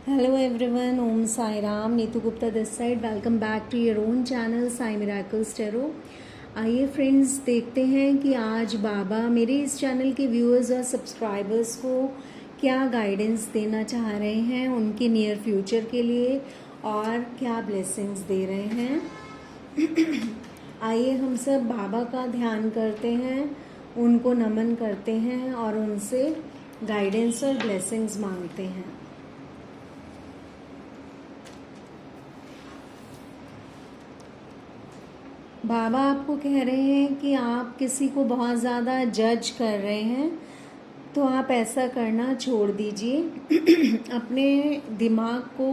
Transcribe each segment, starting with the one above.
Hello everyone, Om Sai Ram, Neetu Gupta this side. Welcome back to your own channel Sai Miracles Tarot. आइए friends देखते हैं कि आज बाबा मेरे इस चैनल के व्यूअर्स और सब्सक्राइबर्स को क्या गाइडेंस देना चाह रहे हैं उनके नियर फ्यूचर के लिए और क्या ब्लेसिंग्स दे रहे हैं। आइए हम सब बाबा का ध्यान करते हैं, उनको नमन करते हैं और उनसे गाइडेंस और ब्लेसिंग्स मांगते हैं। बाबा आपको कह रहे हैं कि आप किसी को बहुत ज़्यादा जज कर रहे हैं, तो आप ऐसा करना छोड़ दीजिए। अपने दिमाग को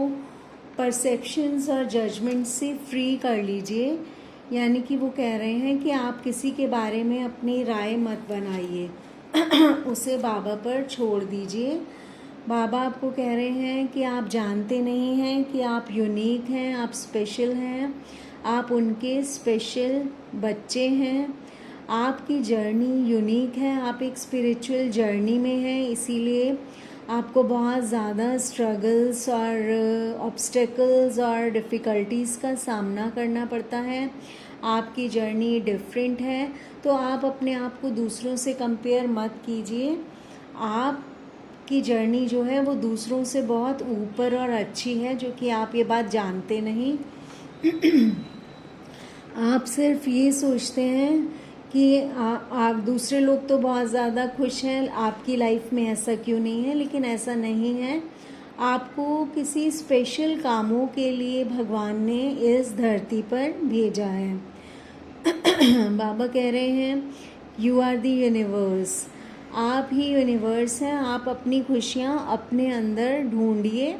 परसेप्शंस और जजमेंट से फ्री कर लीजिए। यानी कि वो कह रहे हैं कि आप किसी के बारे में अपनी राय मत बनाइए, उसे बाबा पर छोड़ दीजिए। बाबा आपको कह रहे हैं कि आप जानते नहीं हैं कि आप यूनिक हैं, आप स्पेशल हैं, आप उनके स्पेशल बच्चे हैं। आपकी जर्नी यूनिक है, आप एक स्पिरिचुअल जर्नी में हैं, इसीलिए आपको बहुत ज़्यादा स्ट्रगल्स और ऑब्स्टेकल्स और डिफ़िकल्टीज़ का सामना करना पड़ता है। आपकी जर्नी डिफरेंट है, तो आप अपने आप को दूसरों से कंपेयर मत कीजिए। आपकी जर्नी जो है वो दूसरों से बहुत ऊपर और अच्छी है, जो कि आप ये बात जानते नहीं। आप सिर्फ ये सोचते हैं कि आप दूसरे लोग तो बहुत ज़्यादा खुश हैं, आपकी लाइफ में ऐसा क्यों नहीं है, लेकिन ऐसा नहीं है। आपको किसी स्पेशल कामों के लिए भगवान ने इस धरती पर भेजा है। बाबा कह रहे हैं यू आर दी यूनिवर्स, आप ही यूनिवर्स हैं। आप अपनी खुशियाँ अपने अंदर ढूंढिए।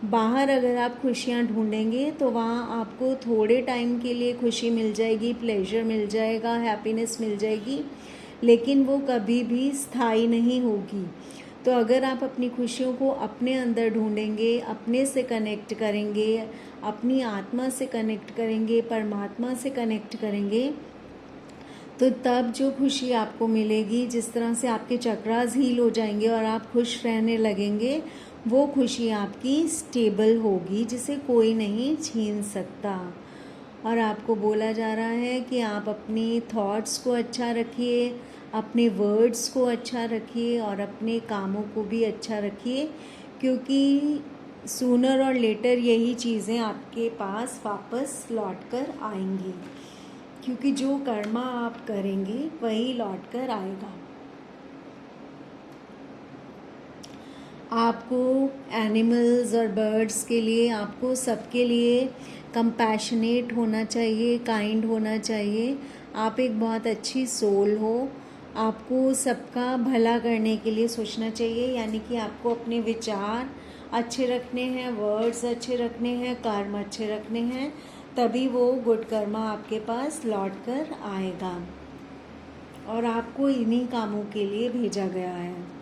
बाहर अगर आप खुशियाँ ढूंढेंगे तो वहाँ आपको थोड़े टाइम के लिए खुशी मिल जाएगी, प्लेजर मिल जाएगा, हैप्पीनेस मिल जाएगी, लेकिन वो कभी भी स्थायी नहीं होगी। तो अगर आप अपनी खुशियों को अपने अंदर ढूंढेंगे, अपने से कनेक्ट करेंगे, अपनी आत्मा से कनेक्ट करेंगे, परमात्मा से कनेक्ट करेंगे, तो तब जो खुशी आपको मिलेगी, जिस तरह से आपके चक्रास हील हो जाएंगे और आप खुश रहने लगेंगे, वो खुशी आपकी स्टेबल होगी, जिसे कोई नहीं छीन सकता। और आपको बोला जा रहा है कि आप अपनी थॉट्स को अच्छा रखिए, अपने वर्ड्स को अच्छा रखिए और अपने कामों को भी अच्छा रखिए, क्योंकि सूनर और लेटर यही चीज़ें आपके पास वापस लौट कर आएंगी, क्योंकि जो कर्मा आप करेंगे वही लौट कर आएगा। आपको एनिमल्स और बर्ड्स के लिए, आपको सबके लिए कंपैशनेट होना चाहिए, काइंड होना चाहिए। आप एक बहुत अच्छी सोल हो, आपको सबका भला करने के लिए सोचना चाहिए। यानी कि आपको अपने विचार अच्छे रखने हैं, वर्ड्स अच्छे रखने हैं, कर्म अच्छे रखने हैं, तभी वो गुड कर्मा आपके पास लौट कर आएगा। और आपको इन्हीं कामों के लिए भेजा गया है।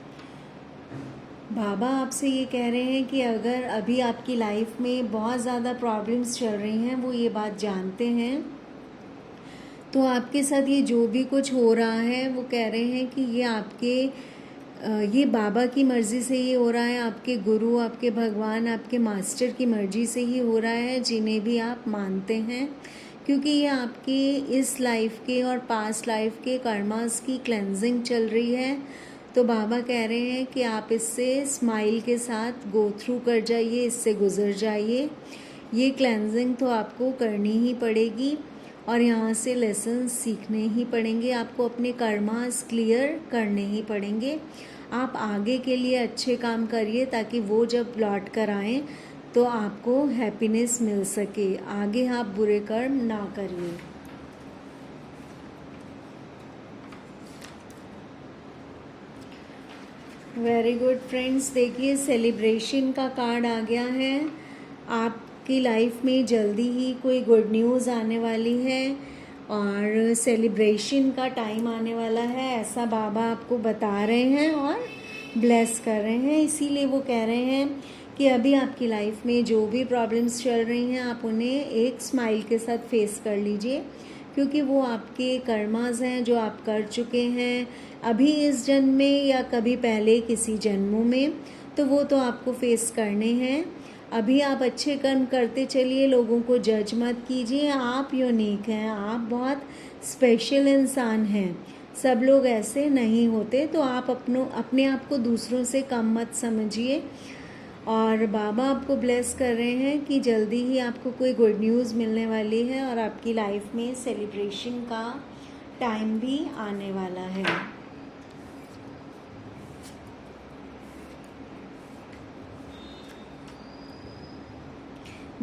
बाबा आपसे ये कह रहे हैं कि अगर अभी आपकी लाइफ में बहुत ज़्यादा प्रॉब्लम्स चल रही हैं, वो ये बात जानते हैं, तो आपके साथ ये जो भी कुछ हो रहा है, वो कह रहे हैं कि ये बाबा की मर्ज़ी से ही हो रहा है, आपके गुरु, आपके भगवान, आपके मास्टर की मर्ज़ी से ही हो रहा है, जिन्हें भी आप मानते हैं, क्योंकि ये आपके इस लाइफ के और पास्ट लाइफ के कर्मास की क्लेंजिंग चल रही है। तो बाबा कह रहे हैं कि आप इससे स्माइल के साथ गो थ्रू कर जाइए, इससे गुजर जाइए। ये क्लेंजिंग तो आपको करनी ही पड़ेगी और यहाँ से लेसन्स सीखने ही पड़ेंगे, आपको अपने कर्मास क्लियर करने ही पड़ेंगे। आप आगे के लिए अच्छे काम करिए, ताकि वो जब लौट कर आएँ तो आपको हैप्पीनेस मिल सके। आगे आप बुरे कर्म ना करिए। वेरी गुड फ्रेंड्स, देखिए सेलिब्रेशन का कार्ड आ गया है। आपकी लाइफ में जल्दी ही कोई गुड न्यूज़ आने वाली है और सेलिब्रेशन का टाइम आने वाला है, ऐसा बाबा आपको बता रहे हैं और ब्लेस कर रहे हैं। इसीलिए वो कह रहे हैं कि अभी आपकी लाइफ में जो भी प्रॉब्लम्स चल रही हैं, आप उन्हें एक स्माइल के साथ फेस कर लीजिए, क्योंकि वो आपके कर्मास हैं जो आप कर चुके हैं अभी इस जन्म में या कभी पहले किसी जन्मों में। तो वो तो आपको फेस करने हैं। अभी आप अच्छे कर्म करते चलिए, लोगों को जज मत कीजिए। आप यूनिक हैं, आप बहुत स्पेशल इंसान हैं, सब लोग ऐसे नहीं होते। तो आप अपने आप को दूसरों से कम मत समझिए। और बाबा आपको ब्लेस कर रहे हैं कि जल्दी ही आपको कोई गुड न्यूज़ मिलने वाली है और आपकी लाइफ में सेलिब्रेशन का टाइम भी आने वाला है।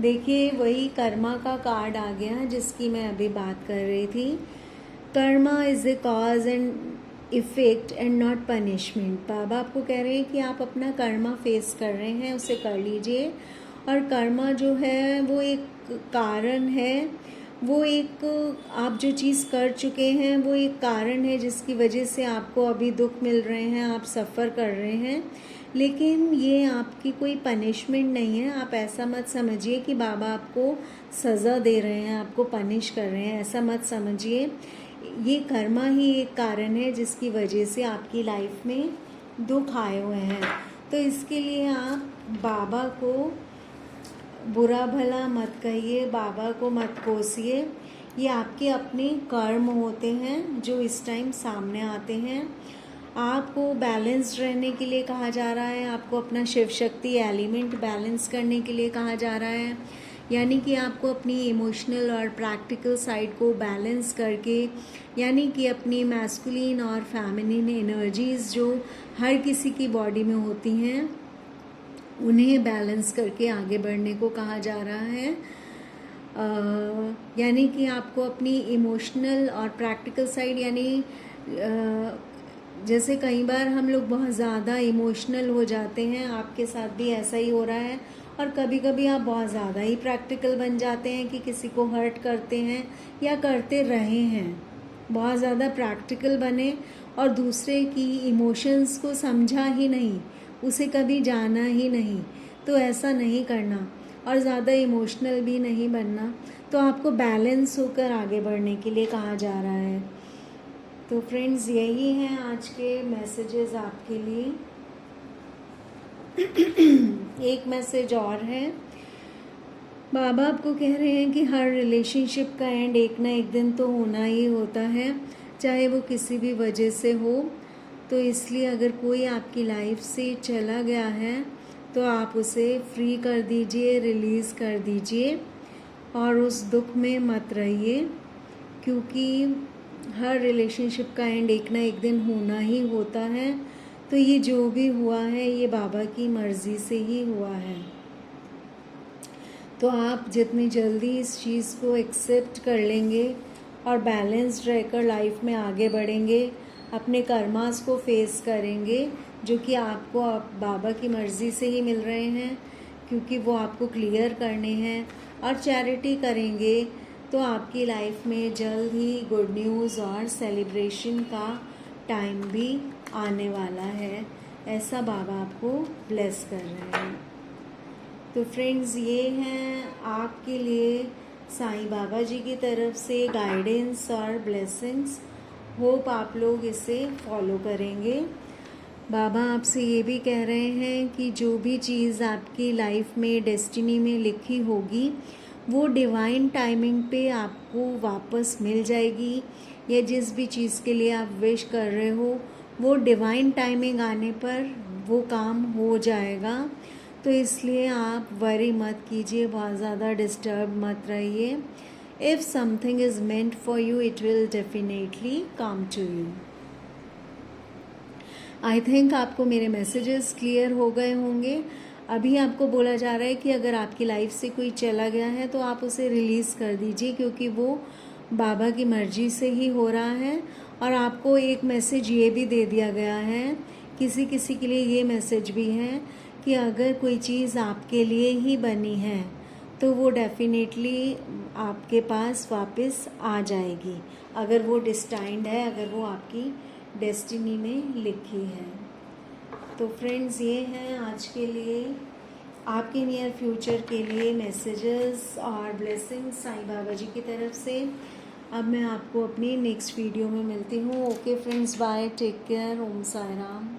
देखिए, वही कर्मा का कार्ड आ गया जिसकी मैं अभी बात कर रही थी। कर्मा is a cause and effect and not punishment. बाबा आपको कह रहे हैं कि आप अपना कर्मा फेस कर रहे हैं, उसे कर लीजिए। और कर्मा जो है वो एक कारण है, वो एक आप जो चीज़ कर चुके हैं वो एक कारण है जिसकी वजह से आपको अभी दुख मिल रहे हैं, आप सफ़र कर रहे हैं। लेकिन ये आपकी कोई पनिशमेंट नहीं है। आप ऐसा मत समझिए कि बाबा आपको सज़ा दे रहे हैं, आपको पनिश कर रहे हैं, ऐसा मत समझिए। ये कर्मा ही एक कारण है जिसकी वजह से आपकी लाइफ में दुख आए हुए हैं। तो इसके लिए आप बाबा को बुरा भला मत कहिए, बाबा को मत कोसिए। ये आपके अपने कर्म होते हैं जो इस टाइम सामने आते हैं। आपको बैलेंस्ड रहने के लिए कहा जा रहा है, आपको अपना शिव शक्ति एलिमेंट बैलेंस करने के लिए कहा जा रहा है। यानी कि आपको अपनी इमोशनल और प्रैक्टिकल साइड को बैलेंस करके, यानी कि अपनी मैस्कुलिन और फेमिनिन एनर्जीज़ जो हर किसी की बॉडी में होती हैं, उन्हें बैलेंस करके आगे बढ़ने को कहा जा रहा है। यानी कि आपको अपनी इमोशनल और प्रैक्टिकल साइड, यानी जैसे कई बार हम लोग बहुत ज़्यादा इमोशनल हो जाते हैं, आपके साथ भी ऐसा ही हो रहा है। और कभी कभी आप बहुत ज़्यादा ही प्रैक्टिकल बन जाते हैं कि किसी को हर्ट करते हैं या करते रहे हैं। बहुत ज़्यादा प्रैक्टिकल बने और दूसरे की इमोशंस को समझा ही नहीं, उसे कभी जाना ही नहीं। तो ऐसा नहीं करना और ज़्यादा इमोशनल भी नहीं बनना। तो आपको बैलेंस होकर आगे बढ़ने के लिए कहा जा रहा है। तो फ्रेंड्स, यही हैं आज के मैसेजेस आपके लिए। एक मैसेज और है। बाबा आपको कह रहे हैं कि हर रिलेशनशिप का एंड एक ना एक दिन तो होना ही होता है, चाहे वो किसी भी वजह से हो। तो इसलिए अगर कोई आपकी लाइफ से चला गया है तो आप उसे फ्री कर दीजिए, रिलीज़ कर दीजिए और उस दुख में मत रहिए, क्योंकि हर रिलेशनशिप का एंड एक ना एक दिन होना ही होता है। तो ये जो भी हुआ है ये बाबा की मर्ज़ी से ही हुआ है। तो आप जितनी जल्दी इस चीज़ को एक्सेप्ट कर लेंगे और बैलेंस्ड रहकर लाइफ में आगे बढ़ेंगे, अपने कर्मास को फेस करेंगे जो कि आपको बाबा की मर्ज़ी से ही मिल रहे हैं, क्योंकि वो आपको क्लियर करने हैं, और चैरिटी करेंगे, तो आपकी लाइफ में जल्द ही गुड न्यूज़ और सेलिब्रेशन का टाइम भी आने वाला है। ऐसा बाबा आपको ब्लेस कर रहे हैं। तो फ्रेंड्स, ये हैं आपके लिए साईं बाबा जी की तरफ से गाइडेंस और ब्लेसिंग्स। होप आप लोग इसे फॉलो करेंगे। बाबा आपसे ये भी कह रहे हैं कि जो भी चीज़ आपकी लाइफ में डेस्टिनी में लिखी होगी वो डिवाइन टाइमिंग पे आपको वापस मिल जाएगी, या जिस भी चीज़ के लिए आप विश कर रहे हो वो डिवाइन टाइमिंग आने पर वो काम हो जाएगा। तो इसलिए आप वरी मत कीजिए, बहुत ज़्यादा डिस्टर्ब मत रहिए। If something is meant for you it will definitely come to you. I think आपको मेरे मैसेजेस क्लियर हो गए होंगे। अभी आपको बोला जा रहा है कि अगर आपकी लाइफ से कोई चला गया है तो आप उसे रिलीज़ कर दीजिए, क्योंकि वो बाबा की मर्ज़ी से ही हो रहा है। और आपको एक मैसेज ये भी दे दिया गया है, किसी किसी के लिए ये मैसेज भी है कि अगर कोई चीज़ आपके लिए ही बनी है तो वो डेफिनेटली आपके पास वापस आ जाएगी, अगर वो डिस्टाइंड है, अगर वो आपकी डेस्टिनी में लिखी है। तो फ्रेंड्स, ये हैं आज के लिए आपके नियर फ्यूचर के लिए मैसेजेस और ब्लेसिंग्स साईं बाबा जी की तरफ से। अब मैं आपको अपनी नेक्स्ट वीडियो में मिलती हूँ। Okay friends, bye, take care, ओम साई राम।